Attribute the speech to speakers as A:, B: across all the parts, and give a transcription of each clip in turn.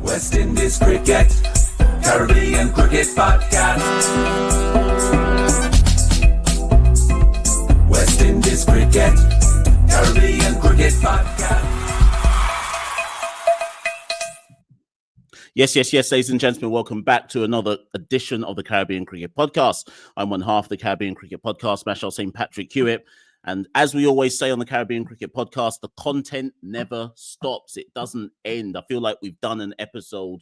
A: West Indies Cricket, Caribbean Cricket Podcast. West Indies Cricket, Caribbean Cricket Podcast.
B: Yes, ladies and gentlemen, welcome back to another edition of the Caribbean Cricket Podcast. I'm one half of the Caribbean Cricket Podcast, Machel St. Patrick Hewitt. And as we always say on the Caribbean Cricket Podcast, the content never stops. It doesn't end. I feel like we've done an episode,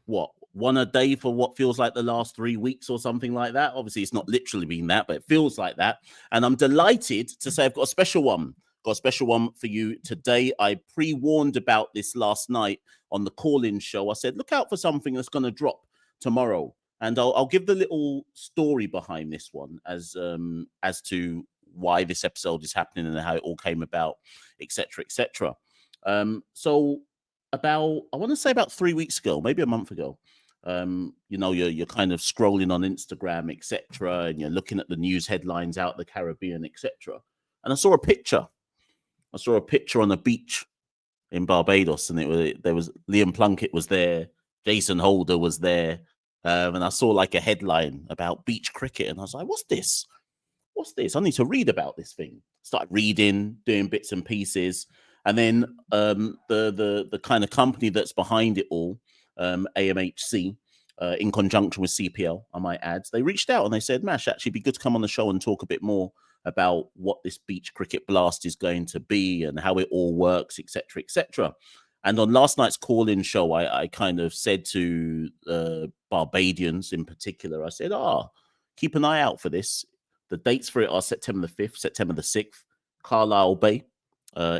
B: one a day for what feels like the last 3 weeks or something like that. Obviously, it's not literally been that, but it feels like that. And I'm delighted to say I've got a special one. Got a special one for you today. I pre-warned about this last night on the call-in show. I said, look out for something that's going to drop tomorrow. And I'll give the little story behind this one as to why this episode is happening and how it all came about, etc., etc. So I want to say about 3 weeks ago, maybe a month ago, you're kind of scrolling on Instagram, etc., and you're looking at the news headlines out the Caribbean, etc. And I saw a picture. On a beach in Barbados, and there was Liam Plunkett was there, Jason Holder was there, and I saw like a headline about beach cricket, and I was like, "What's this? I need to read about this thing." Started reading, doing bits and pieces, and then the kind of company that's behind it all, AMHC, in conjunction with CPL, I might add, they reached out and they said, "Mash, actually, be good to come on the show and talk a bit more about what this beach cricket blast is going to be and how it all works, etc., etc." And on last night's call-in show, I kind of said to Barbadians in particular, I said, keep an eye out for this. The dates for it are September the 5th, September the 6th, Carlisle Bay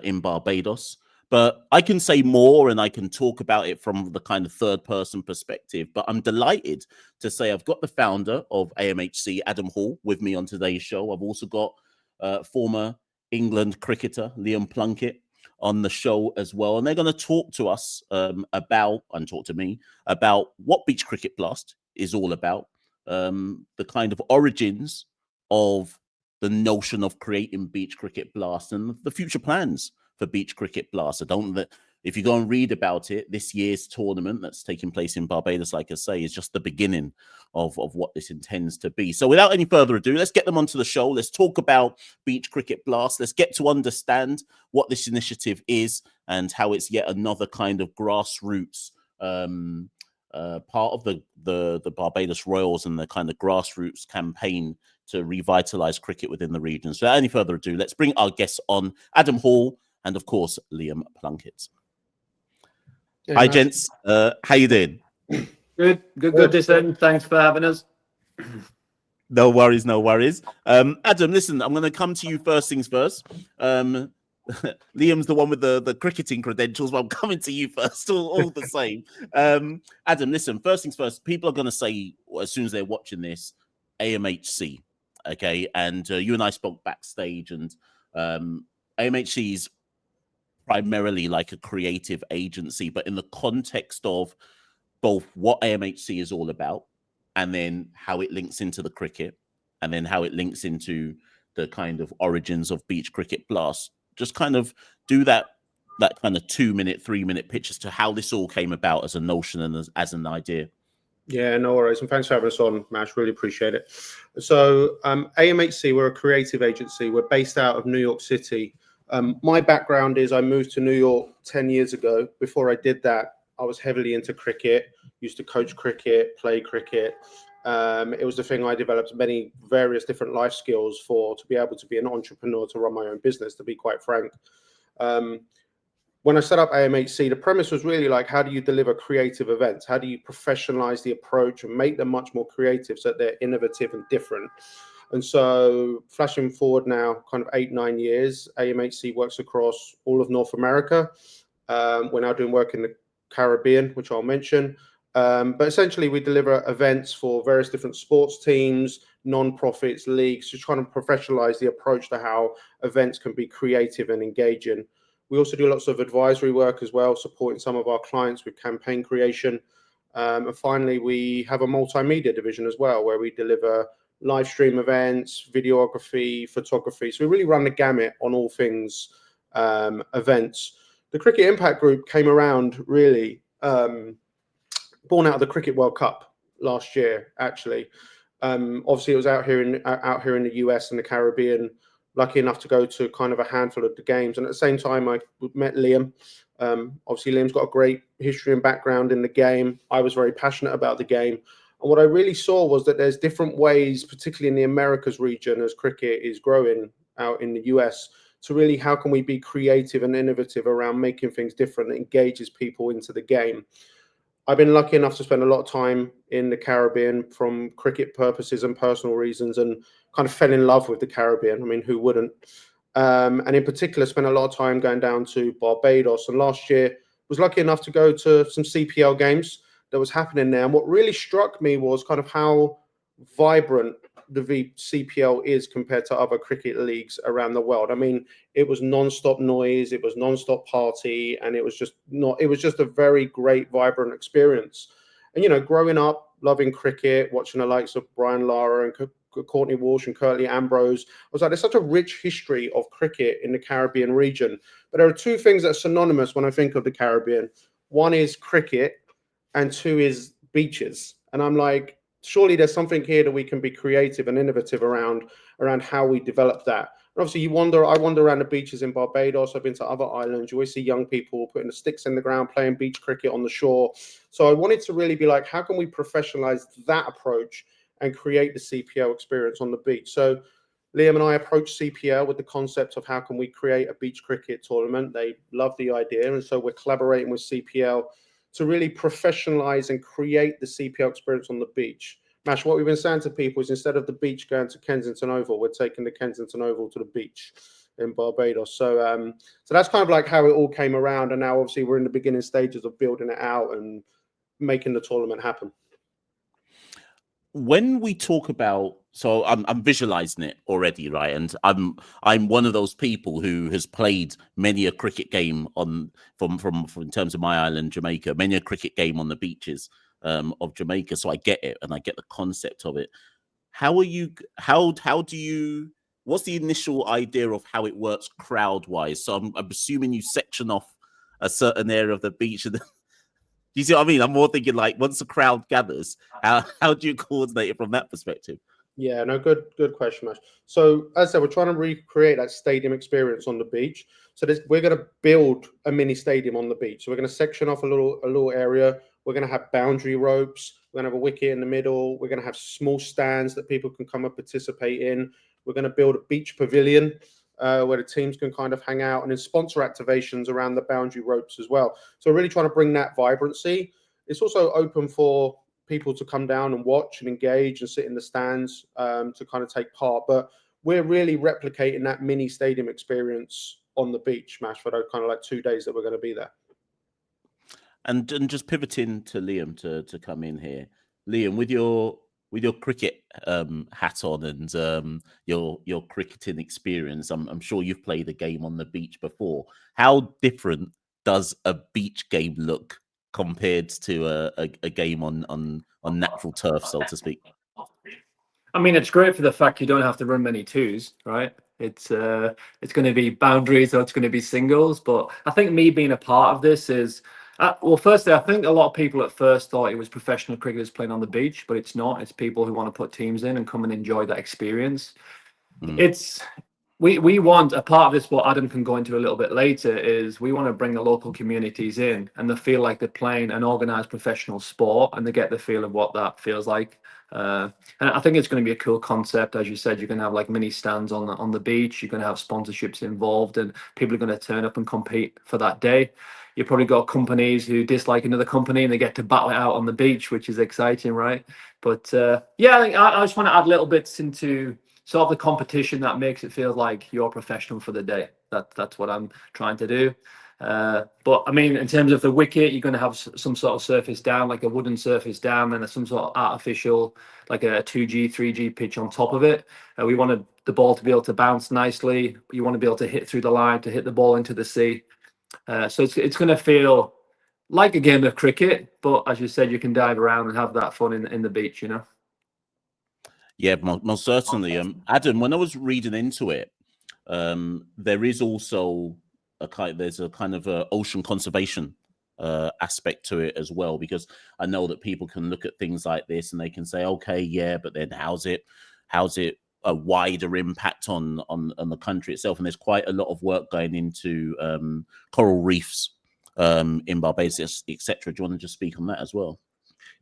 B: in Barbados. But I can say more and I can talk about it from the kind of third-person perspective. But I'm delighted to say I've got the founder of AMHC, Adam Hall, with me on today's show. I've also got former England cricketer Liam Plunkett on the show as well. And they're going to talk to us about what Beach Cricket Blast is all about, the kind of origins of the notion of creating Beach Cricket Blast and the future plans for Beach Cricket Blast. If you go and read about it, this year's tournament that's taking place in Barbados, like I say, is just the beginning of what this intends to be. So without any further ado, let's get them onto the show. Let's talk about Beach Cricket Blast. Let's get to understand what this initiative is and how it's yet another kind of grassroots part of the Barbados Royals and the kind of grassroots campaign to revitalize cricket within the region. So without any further ado, let's bring our guests on, Adam Hall and, of course, Liam Plunkett. Hi, gents. How you doing?
C: Good this end. Thanks for having us.
B: No worries. Adam, listen, I'm going to come to you first things first. Liam's the one with the cricketing credentials, but I'm coming to you first, all the same. Adam, listen, first things first, people are going to say, as soon as they're watching this, AMHC, okay? And you and I spoke backstage, and AMHC's primarily like a creative agency, but in the context of both what AMHC is all about and then how it links into the cricket and then how it links into the kind of origins of Beach Cricket Blast, just kind of do that kind of 2-minute, 3-minute pitch as to how this all came about as a notion and as an idea.
C: Yeah, no worries. And thanks for having us on, Mash. Really appreciate it. So AMHC, we're a creative agency. We're based out of New York City. My background is I moved to New York 10 years ago. Before I did that, I was heavily into cricket, used to coach cricket, play cricket. It was the thing I developed many various different life skills for, to be able to be an entrepreneur, to run my own business, to be quite frank. When I set up AMHC, the premise was really like, how do you deliver creative events? How do you professionalize the approach and make them much more creative so that they're innovative and different? And so flashing forward now kind of 8-9 years, AMHC works across all of North America. We're now doing work in the Caribbean, which I'll mention. But essentially, we deliver events for various different sports teams, non-profits, leagues, just trying to professionalize the approach to how events can be creative and engaging. We also do lots of advisory work as well, supporting some of our clients with campaign creation. And finally, we have a multimedia division as well, where we deliver live stream events, videography, photography. So we really run the gamut on all things events. The Cricket Impact Group came around really born out of the Cricket World Cup last year, actually. Obviously, it was out here in the US and the Caribbean. Lucky enough to go to kind of a handful of the games, and at the same time, I met Liam. Obviously, Liam's got a great history and background in the game. I was very passionate about the game, and what I really saw was that there's different ways, particularly in the Americas region, as cricket is growing out in the US, to really how can we be creative and innovative around making things different that engages people into the game. I've been lucky enough to spend a lot of time in the Caribbean from cricket purposes and personal reasons, and kind of fell in love with the Caribbean. I mean, who wouldn't? And in particular, spent a lot of time going down to Barbados. And last year, was lucky enough to go to some CPL games that was happening there. And what really struck me was kind of how vibrant the CPL is compared to other cricket leagues around the world. I mean, it was non-stop noise, it was non-stop party, and it was just a very great, vibrant experience. And, you know, growing up, loving cricket, watching the likes of Brian Lara and Courtney Walsh and Curtly Ambrose, I was like, there's such a rich history of cricket in the Caribbean region. But there are two things that are synonymous when I think of the Caribbean. One is cricket, and two is beaches. And I'm like, surely there's something here that we can be creative and innovative around how we develop that. And obviously, I wander around the beaches in Barbados. I've been to other islands. You always see young people putting the sticks in the ground, playing beach cricket on the shore. So I wanted to really be like, how can we professionalize that approach and create the CPL experience on the beach? So Liam and I approached CPL with the concept of how can we create a beach cricket tournament. They love the idea. And so we're collaborating with CPL to really professionalize and create the CPL experience on the beach. Mash, what we've been saying to people is instead of the beach going to Kensington Oval, we're taking the Kensington Oval to the beach in Barbados. So that's kind of like how it all came around. And now obviously we're in the beginning stages of building it out and making the tournament happen.
B: When we talk about, so I'm visualizing it already, right? And I'm one of those people who has played many a cricket game from in terms of my island, Jamaica, many a cricket game on the beaches of Jamaica. So I get it, and I get the concept of it. How do you? What's the initial idea of how it works crowd wise? So I'm assuming you section off a certain area of the beach and. Do you see what I mean? I'm more thinking like once the crowd gathers, how do you coordinate it from that perspective?
C: Yeah, no, good question, Mash. So as I said, we're trying to recreate that stadium experience on the beach. So we're going to build a mini stadium on the beach. So we're going to section off a little area. We're going to have boundary ropes. We're going to have a wicket in the middle. We're going to have small stands that people can come and participate in. We're going to build a beach pavilion where the teams can kind of hang out, and then sponsor activations around the boundary ropes as well. So we're really trying to bring that vibrancy. It's also open for people to come down and watch and engage and sit in the stands to kind of take part. But we're really replicating that mini stadium experience on the beach, Mash, for those kind of like 2 days that we're going to be there.
B: And just pivoting to Liam to come in here. Liam, with your cricket hat on and your cricketing experience, I'm sure you've played a game on the beach before. How different does a beach game look compared to a game on natural turf, so to speak?
D: I mean, it's great for the fact you don't have to run many twos, right? It's going to be boundaries or it's going to be singles. But I think me being a part of this is, well, firstly, I think a lot of people at first thought it was professional cricketers playing on the beach, but it's not. It's people who want to put teams in and come and enjoy that experience. We want a part of this, what Adam can go into a little bit later, is we want to bring the local communities in and they feel like they're playing an organized professional sport and they get the feel of what that feels like. And I think it's going to be a cool concept. As you said, you're going to have like mini stands on the beach. You're going to have sponsorships involved and people are going to turn up and compete for that day. You've probably got companies who dislike another company and they get to battle it out on the beach, which is exciting, right? But yeah, I just want to add little bits into sort of the competition that makes it feel like you're professional for the day. That's what I'm trying to do. But I mean, in terms of the wicket, you're going to have some sort of surface down, like a wooden surface down, and some sort of artificial, like a 2G, 3G pitch on top of it. We wanted the ball to be able to bounce nicely. You want to be able to hit through the line, to hit the ball into the sea. So it's going to feel like a game of cricket, but as you said, you can dive around and have that fun in the beach, you know?
B: Yeah, most certainly. Adam, when I was reading into it, there is also there's a kind of ocean conservation aspect to it as well, because I know that people can look at things like this and they can say, okay, yeah, but then how's it a wider impact on the country itself? And there's quite a lot of work going into coral reefs in Barbados, etc. Do you want to just speak on that as well?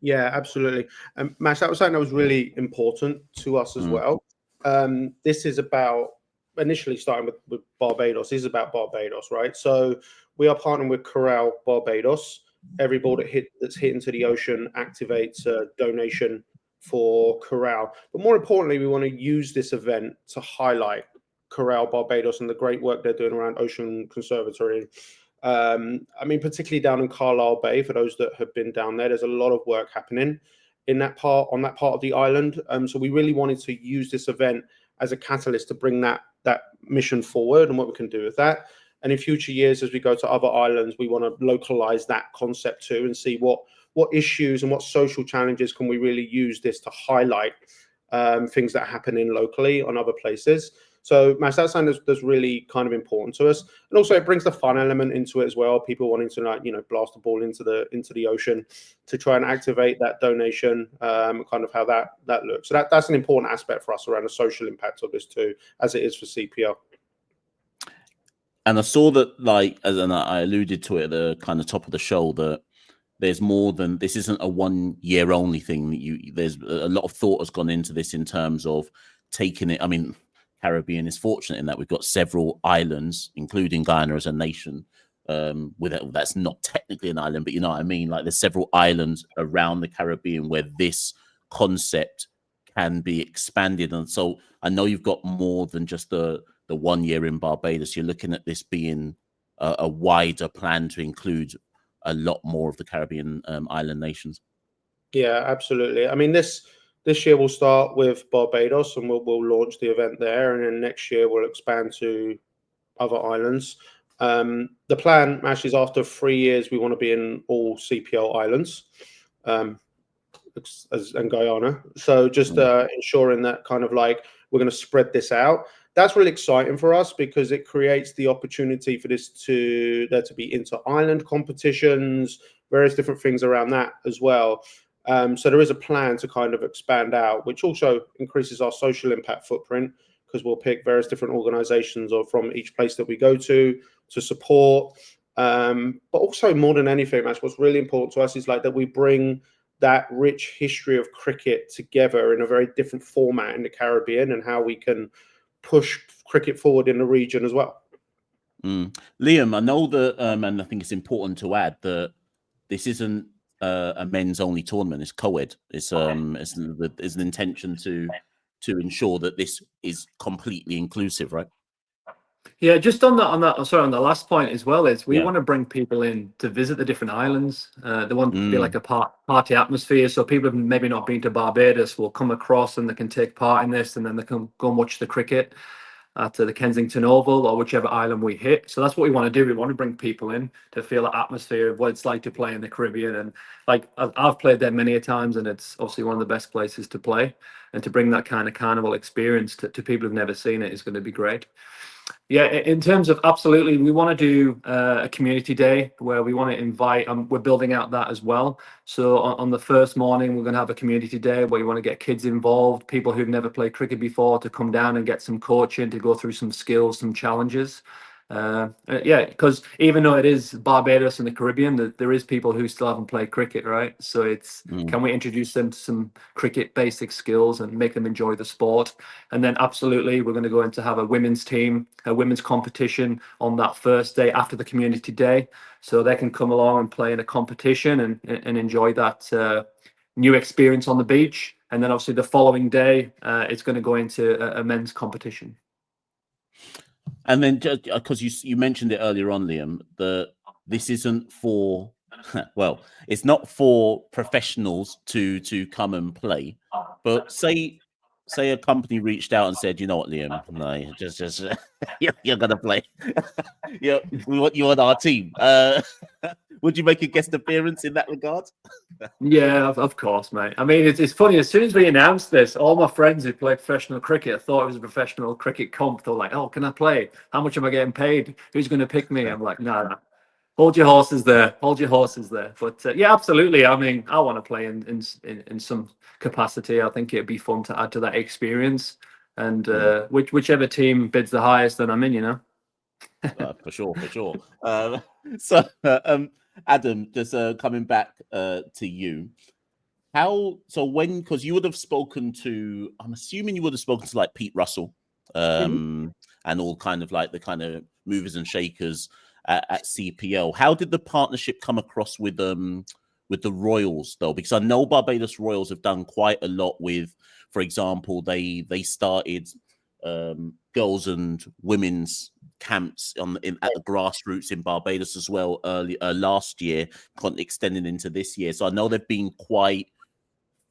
C: Yeah, absolutely. Mash, that was something that was really important to us as well. This is about, initially starting with Barbados, this is about Barbados, right? So we are partnering with Coral Barbados. Every ball that's hit into the ocean activates a donation for Coral. But more importantly, we want to use this event to highlight Coral Barbados and the great work they're doing around ocean conservatory. I mean, particularly down in Carlisle Bay, for those that have been down there's a lot of work happening on that part of the island. So we really wanted to use this event as a catalyst to bring that mission forward and what we can do with that. And in future years, as we go to other islands, we want to localize that concept too and see what issues and what social challenges can we really use this to highlight things that are happening locally on other places. So, Mash, that's something that's really kind of important to us, and also it brings the fun element into it as well. People wanting to blast the ball into the ocean to try and activate that donation, kind of how that looks. So that's an important aspect for us around the social impact of this too, as it is for CPL.
B: And I saw that, like, as I alluded to it at the kind of top of the show, that there's more than this. Isn't a 1 year only thing. There's a lot of thought has gone into this in terms of taking it. I mean, Caribbean is fortunate in that we've got several islands, including Guyana as a nation. That's not technically an island, but you know what I mean. Like, there's several islands around the Caribbean where this concept can be expanded, and so I know you've got more than just the 1 year in Barbados. You're looking at this being a wider plan to include a lot more of the Caribbean island nations.
C: Yeah, absolutely. I mean, this year we'll start with Barbados and we'll launch the event there, and then next year we'll expand to other islands. The plan, Mash, is after 3 years we want to be in all CPL islands and Guyana. So just ensuring that kind of like we're going to spread this out. That's really exciting for us because it creates the opportunity for there to be inter-island competitions, various different things around that as well. So there is a plan to kind of expand out, which also increases our social impact footprint because we'll pick various different organizations or from each place that we go to support. But also more than anything, that's what's really important to us is like that we bring that rich history of cricket together in a very different format in the Caribbean and how we can push cricket forward in the region as well.
B: Liam, I know that, and I think it's important to add that this isn't a men's only tournament. It's co-ed. It's an intention to ensure that this is completely inclusive, right?
D: Yeah, just on the last point as well, is we want to bring people in to visit the different islands. They want to be like a party atmosphere, so people have maybe not been to Barbados will come across and they can take part in this, and then they can go and watch the cricket at the Kensington Oval or whichever island we hit. So that's what we want to do. We want to bring people in to feel the atmosphere of what it's like to play in the Caribbean. And like I've played there many a times, and it's obviously one of the best places to play. And to bring that kind of carnival experience to people who've never seen it is going to be great. Yeah, in terms of absolutely, we want to do a community day where we want to invite, we're building out that as well. So on the first morning, we're going to have a community day where we want to get kids involved, people who've never played cricket before to come down and get some coaching, to go through some skills, some challenges. Yeah, because even though it is Barbados and the Caribbean, there is people who still haven't played cricket, right? So it's can we introduce them to some cricket basic skills and make them enjoy the sport? And then absolutely, we're going to go in to have a women's team, a women's competition on that first day after the community day, so they can come along and play in a competition and enjoy that new experience on the beach. And then obviously the following day, it's going to go into a men's competition.
B: And then, just because you mentioned it earlier on, Liam, that this isn't for, well, it's not for professionals to come and play. But say a company reached out and said, you know what, Liam, no, just you're gonna play. Yeah, we want you on our team. Would you make a guest appearance in that regard?
D: Yeah, of course, mate. I mean, it's funny. As soon as we announced this, all my friends who play professional cricket thought it was a professional cricket comp. They're like, "Oh, can I play? How much am I getting paid? Who's going to pick me?" I'm like, "No, Hold your horses there. Hold your horses there. But yeah, absolutely. I mean, I want to play in some capacity. I think it'd be fun to add to that experience. And whichever team bids the highest, then I'm in. You know.
B: For sure, for sure. So, Adam, just coming back to you. Because you would have spoken to, I'm assuming you would have spoken to like Pete Russell, and all kind of like the kind of movers and shakers at CPL. How did the partnership come across with the Royals though? Because I know Barbados Royals have done quite a lot with, for example, they started girls and women's camps at the grassroots in Barbados as well early last year, extending into this year. So I know they've been quite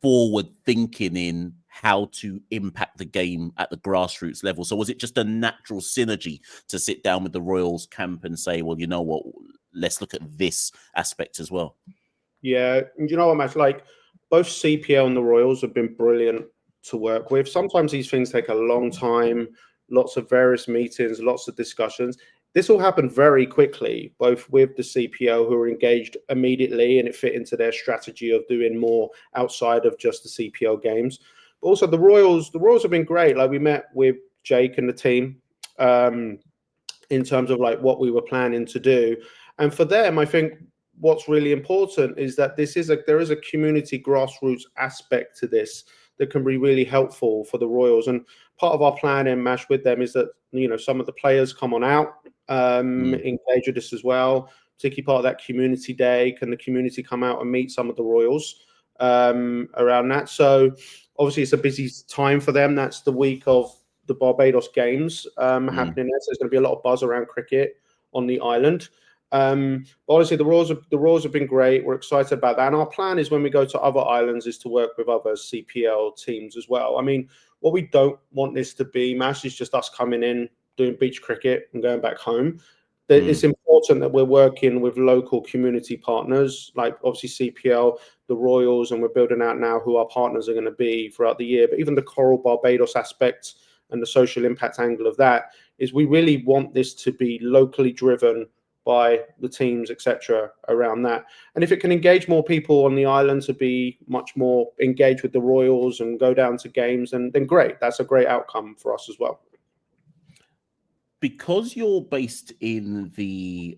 B: forward thinking in how to impact the game at the grassroots level. So was it just a natural synergy to sit down with the Royals camp and say, well, you know what, let's look at this aspect as well?
C: Yeah, and you know what, Matt? Like both CPL and the Royals have been brilliant to work with. Sometimes these things take a long time, lots of various meetings, lots of discussions. This all happened very quickly, both with the CPL, who were engaged immediately, and it fit into their strategy of doing more outside of just the CPL games. But also the Royals have been great. Like we met with Jake and the team in terms of like what we were planning to do. And for them, I think what's really important is that there is a community grassroots aspect to this that can be really helpful for the Royals. And part of our plan in MASH with them is that, you know, some of the players come on out, engage with this as well, particularly part of that community day. Can the community come out and meet some of the Royals around that? So obviously it's a busy time for them. That's the week of the Barbados games happening there. So there's going to be a lot of buzz around cricket on the island. Honestly, the Royals have been great. We're excited about that. And our plan is when we go to other islands is to work with other CPL teams as well. I mean, what we don't want this to be, Mash, is just us coming in, doing beach cricket and going back home. It's important that we're working with local community partners, like obviously CPL, the Royals, and we're building out now who our partners are going to be throughout the year. But even the Coral Barbados aspect and the social impact angle of that is we really want this to be locally driven by the teams, etc., around that. And if it can engage more people on the island to be much more engaged with the Royals and go down to games, then great. That's a great outcome for us as well.
B: Because you're based in the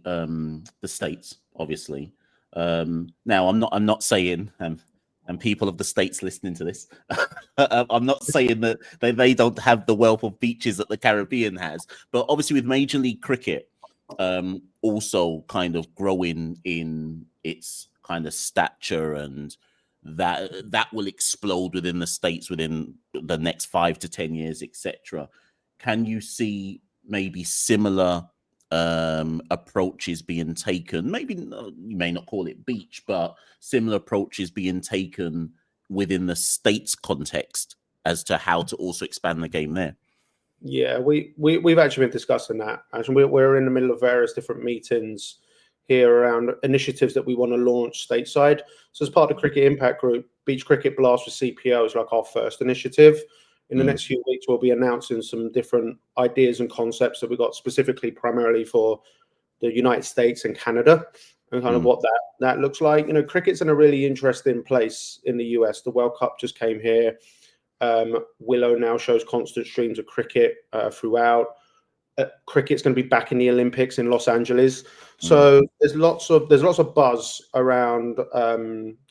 B: States, obviously. Now, I'm not saying, and people of the States listening to this, I'm not saying that they don't have the wealth of beaches that the Caribbean has, but obviously with Major League Cricket also kind of growing in its kind of stature, and that will explode within the States within the next 5 to 10 years, etc. Can you see maybe similar approaches being taken? Maybe you may not call it beach, but similar approaches being taken within the States context as to how to also expand the game there.
C: Yeah, we've actually been discussing that. Actually, we're in the middle of various different meetings here around initiatives that we want to launch stateside. So as part of the Cricket Impact Group, Beach Cricket Blast with CPL is like our first initiative. In the next few weeks, we'll be announcing some different ideas and concepts that we got specifically primarily for the United States and Canada, and kind of what that looks like. You know, cricket's in a really interesting place in the US. The World Cup just came here. Willow now shows constant streams of cricket throughout. Cricket's going to be back in the Olympics in Los Angeles. So there's lots of buzz around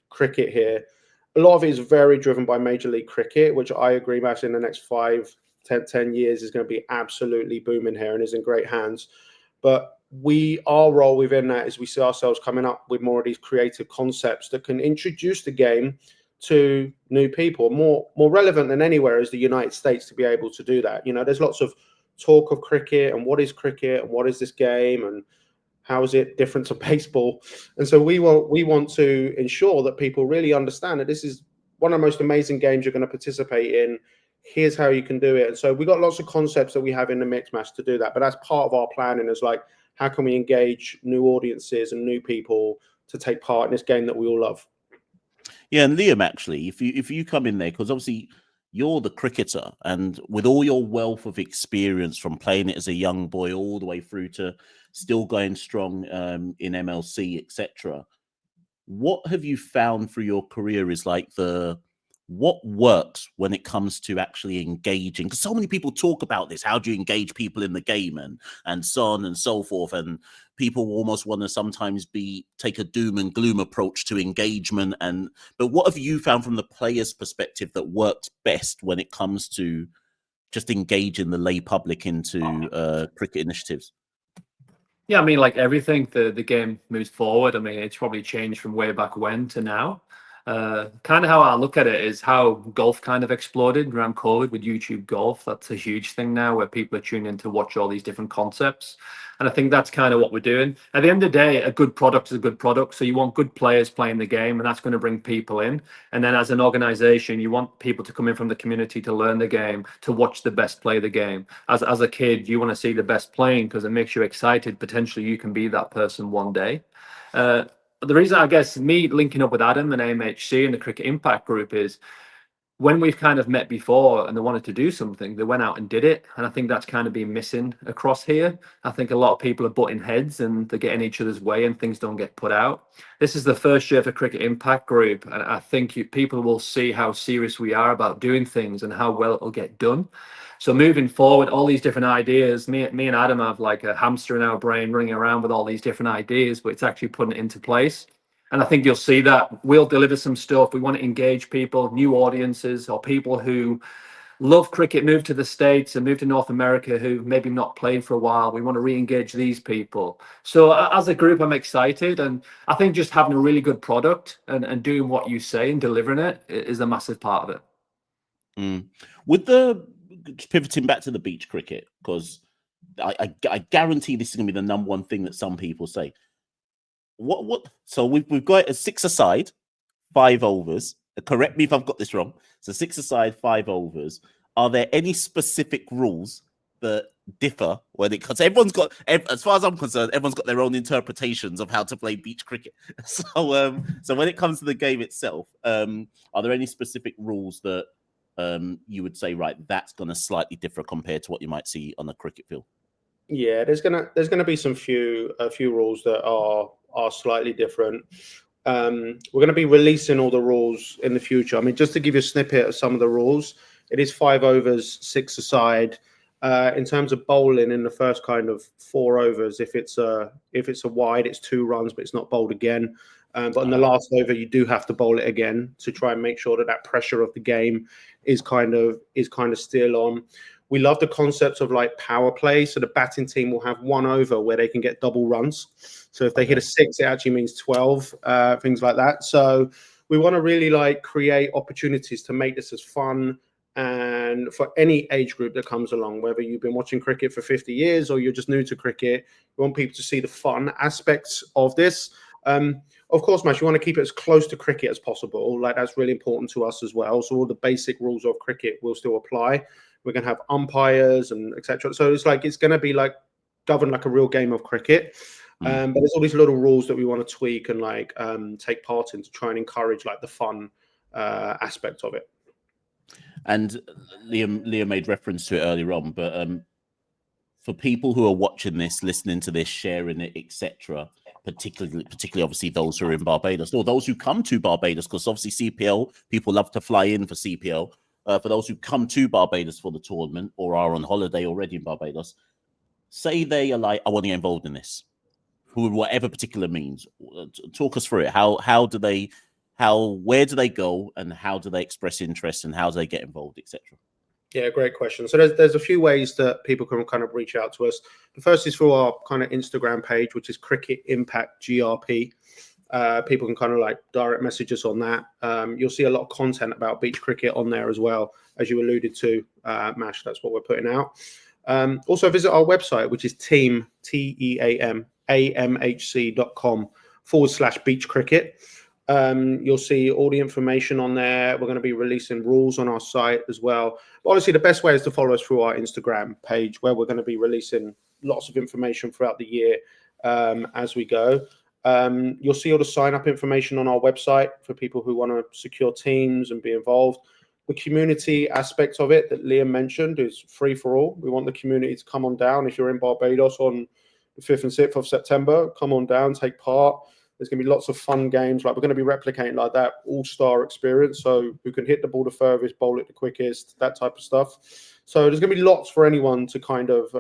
C: cricket here. A lot of it is very driven by Major League Cricket, which I agree, Matt, in the next 5, 10 years is going to be absolutely booming here and is in great hands. But our role within that is we see ourselves coming up with more of these creative concepts that can introduce the game to new people. More relevant than anywhere is the United States to be able to do that. You know, there's lots of talk of cricket and what is cricket and what is this game and how is it different to baseball? And so we want to ensure that people really understand that this is one of the most amazing games you're going to participate in. Here's how you can do it. And so we got lots of concepts that we have in the mix match to do that. But that's part of our planning, is like, how can we engage new audiences and new people to take part in this game that we all love?
B: Yeah, and Liam, actually, if you come in there, because obviously you're the cricketer, and with all your wealth of experience from playing it as a young boy all the way through to still going strong in MLC, etc., what have you found through your career is like what works when it comes to actually engaging? Because so many people talk about this. How do you engage people in the game and so on and so forth? And people almost want to sometimes take a doom and gloom approach to engagement. But what have you found from the player's perspective that works best when it comes to just engaging the lay public into cricket initiatives?
D: Yeah, I mean, like everything, the game moves forward. I mean, it's probably changed from way back when to now. Kind of how I look at it is how golf kind of exploded around COVID with YouTube Golf. That's a huge thing now where people are tuning in to watch all these different concepts. And I think that's kind of what we're doing. At the end of the day, a good product is a good product. So you want good players playing the game, and that's going to bring people in. And then as an organization, you want people to come in from the community to learn the game, to watch the best play the game. As a kid, you want to see the best playing because it makes you excited. Potentially you can be that person one day. The reason, I guess, me linking up with Adam and AMHC and the Cricket Impact Group is when we've kind of met before and they wanted to do something, they went out and did it. And I think that's kind of been missing across here. I think a lot of people are butting heads and they're getting each other's way and things don't get put out. This is the first year for Cricket Impact Group. And I think people will see how serious we are about doing things and how well it'll get done. So moving forward, all these different ideas, me and Adam have like a hamster in our brain running around with all these different ideas, but it's actually putting it into place. And I think you'll see that we'll deliver some stuff. We want to engage people, new audiences, or people who love cricket, move to the States and move to North America who maybe not played for a while. We want to re-engage these people. So as a group, I'm excited. And I think just having a really good product and doing what you say and delivering it is a massive part of it.
B: With the pivoting back to the beach cricket, because I guarantee this is going to be the number one thing that some people say. So we've got a 6-a-side, 5 overs. Correct me if I've got this wrong. So 6-a-side, 5 overs. Are there any specific rules that differ when it comes? Everyone's got, as far as I'm concerned, everyone's got their own interpretations of how to play beach cricket. So when it comes to the game itself, are there any specific rules that you would say, right, that's going to slightly differ compared to what you might see on a cricket field?
C: Yeah, there's gonna be a few rules that are slightly different. We're going to be releasing all the rules in the future. I mean, just to give you a snippet of some of the rules, it is 5 overs, 6-a-side. In terms of bowling, in the first kind of 4 overs, if it's a wide, it's 2 runs, but it's not bowled again. But in the last over, you do have to bowl it again to try and make sure that pressure of the game is kind of still on. We love the concept of like power play. So the batting team will have 1 over where they can get double runs. So if they hit a 6, it actually means 12, things like that. So we want to really like create opportunities to make this as fun and for any age group that comes along, whether you've been watching cricket for 50 years or you're just new to cricket, we want people to see the fun aspects of this. Of course, Mash, you want to keep it as close to cricket as possible. Like that's really important to us as well. So all the basic rules of cricket will still apply. We're going to have umpires and etc. So it's going to be like governed like a real game of cricket. But there's all these little rules that we want to tweak and like take part in to try and encourage like the fun aspect of it. And
B: Liam made reference to it earlier on, but for people who are watching this, listening to this, sharing it, etc., particularly obviously those who are in Barbados or those who come to Barbados, because obviously CPL, people love to fly in for CPL. For those who come to Barbados for the tournament or are on holiday already in Barbados, say they are like, I want to get involved in this, for whatever particular means. Talk us through it. Where do they go and how do they express interest and how do they get involved, etc.?
C: Yeah, great question. So there's a few ways that people can kind of reach out to us. The first is through our kind of Instagram page, which is Cricket Impact GRP. People can kind of like direct message us on that. You'll see a lot of content about beach cricket on there as well, as you alluded to, Mash. That's what we're putting out. Also visit our website, which is AMHC.com/beach cricket. You'll see all the information on there. We're going to be releasing rules on our site as well. But honestly, the best way is to follow us through our Instagram page, where we're going to be releasing lots of information throughout the year as we go. You'll see all the sign-up information on our website for people who want to secure teams and be involved. the community aspect of it that Liam mentioned is free for all. We want the community to come on down. If you're in Barbados on the 5th and 6th of September, come on down, take part. There's going to be lots of fun games. Like, we're going to be replicating like that all-star experience. So who can hit the ball the furthest, bowl it the quickest, that type of stuff. So there's going to be lots for anyone to kind of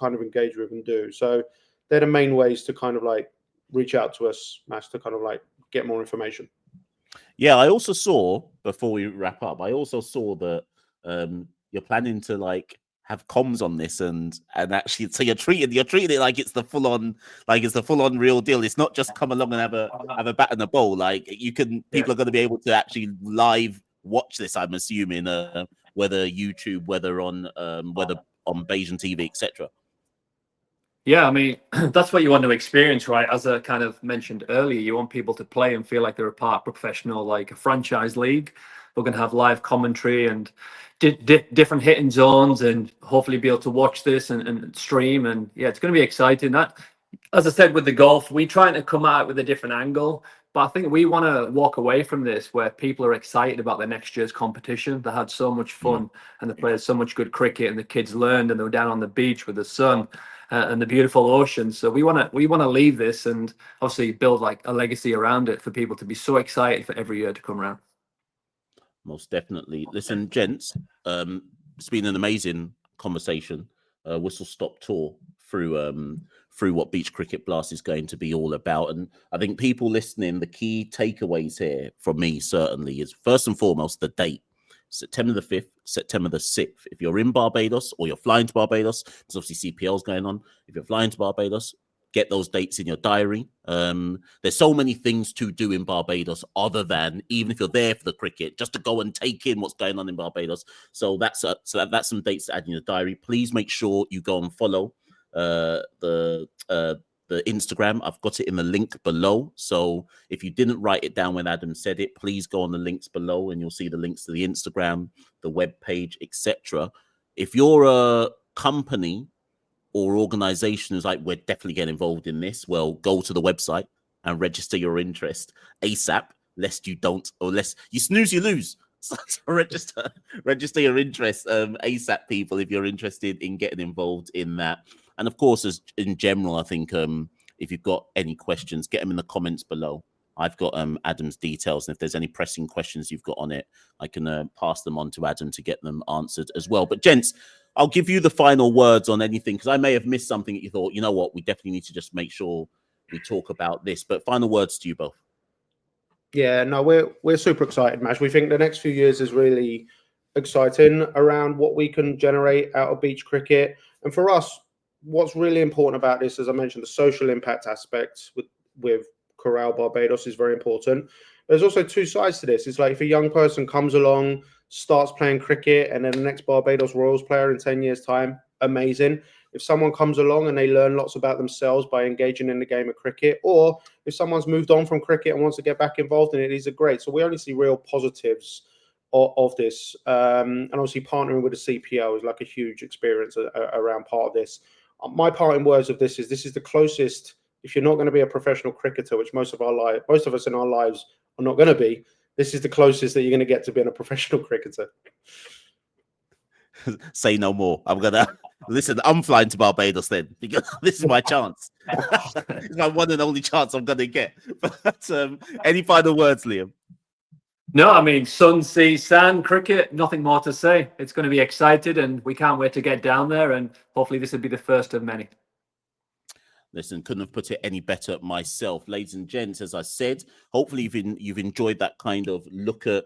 C: engage with and do. So they're the main ways to kind of like reach out to us, Mash, to kind of like get more information.
B: Yeah, I also saw, before we wrap up, I also saw that you're planning to like have comms on this and actually, so you're treating it like it's the full on real deal. It's not just come along and have a bat and a bowl. Like, people are going to be able to actually live watch this, I'm assuming, whether YouTube, whether on Bayesian TV, etc.
D: Yeah, I mean, that's what you want to experience, right? As I kind of mentioned earlier, you want people to play and feel like they're a part of professional, like a franchise league. We're going to have live commentary and different hitting zones, and hopefully be able to watch this and stream. And yeah, it's going to be exciting. That, as I said, with the golf, we're trying to come out with a different angle. But I think we want to walk away from this where people are excited about the next year's competition. They had so much fun and they played so much good cricket, and the kids learned, and they were down on the beach with the sun and the beautiful ocean. So we want to leave this and obviously build like a legacy around it for people to be so excited for every year to come around.
B: Most definitely. Listen, gents, it's been an amazing conversation. Whistle stop tour through what Beach Cricket Blast is going to be all about. And I think people listening, the key takeaways here from me certainly is, first and foremost, the date. September the 5th, September the 6th. If you're in Barbados or you're flying to Barbados, there's obviously CPL's going on. If you're flying to Barbados, get those dates in your diary. There's so many things to do in Barbados other than, even if you're there for the cricket, just to go and take in what's going on in Barbados. So that's some dates to add in your diary. Please make sure you go and follow the Instagram. I've got it in the link below. So if you didn't write it down when Adam said it, please go on the links below and you'll see the links to the Instagram, the web page, etc. If you're a company or organization who's like, we're definitely getting involved in this, well, go to the website and register your interest ASAP, lest you don't, or lest you snooze, you lose. So register your interest ASAP, people, if you're interested in getting involved in that. And of course, as in general, I think if you've got any questions, get them in the comments below. I've got Adam's details, and if there's any pressing questions you've got on it, I can pass them on to Adam to get them answered as well. But gents, I'll give you the final words on anything, because I may have missed something that you thought, you know what, we definitely need to just make sure we talk about this. But final words to you both.
C: Yeah, no, we're super excited, Mash. We think the next few years is really exciting around what we can generate out of beach cricket. And for us, what's really important about this, as I mentioned, the social impact aspect with Corral Barbados is very important. There's also two sides to this. It's like, if a young person comes along, starts playing cricket, and then the next Barbados Royals player in 10 years' time, amazing. If someone comes along and they learn lots about themselves by engaging in the game of cricket, or if someone's moved on from cricket and wants to get back involved in it, these are great. So we only see real positives of this. And obviously partnering with the CPL is like a huge experience around part of this. My parting words of this is the closest, if you're not going to be a professional cricketer, which most of us in our lives are not going to be, this is the closest that you're going to get to being a professional cricketer.
B: Say no more. I'm gonna listen. I'm flying to Barbados then, because this is my chance. It's my one and only chance I'm gonna get. But any final words, Liam?
D: No, I mean, sun, sea, sand, cricket, nothing more to say. It's going to be excited, and we can't wait to get down there, and hopefully this will be the first of many.
B: Listen, couldn't have put it any better myself. Ladies and gents, as I said, hopefully you've enjoyed that kind of look at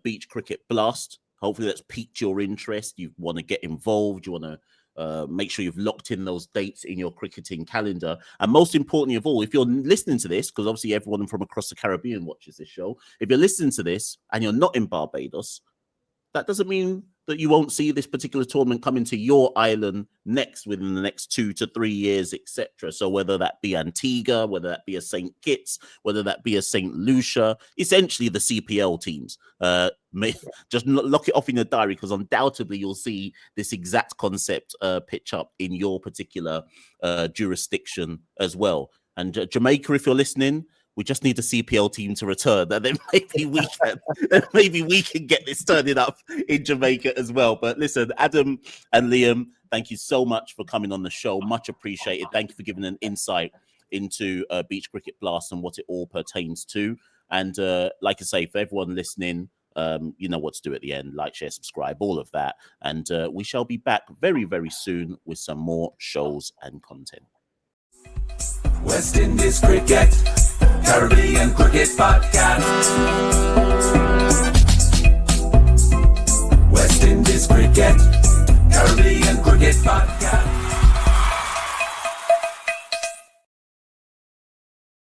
B: Beach Cricket Blast. Hopefully that's piqued your interest. You want to get involved. You want to make sure you've locked in those dates in your cricketing calendar. And most importantly of all, if you're listening to this, because obviously everyone from across the Caribbean watches this show, if you're listening to this and you're not in Barbados, that doesn't mean that you won't see this particular tournament coming to your island next, within the next 2 to 3 years, etc. So whether that be Antigua, whether that be a St. Kitts, whether that be a St. Lucia, essentially the CPL teams, just lock it off in your diary, because undoubtedly you'll see this exact concept pitch up in your particular jurisdiction as well. And Jamaica, if you're listening, We just need the CPL team to return, and then maybe we can get this turning up in Jamaica as well. But listen, Adam and Liam, thank you so much for coming on the show. Much appreciated. Thank you for giving an insight into Beach Cricket Blast and what it all pertains to. And like I say, for everyone listening, you know what to do at the end. Like, share, subscribe, all of that. And we shall be back very, very soon with some more shows and content.
A: West Indies Cricket, Caribbean Cricket Podcast. West Indies Cricket, Caribbean Cricket Podcast.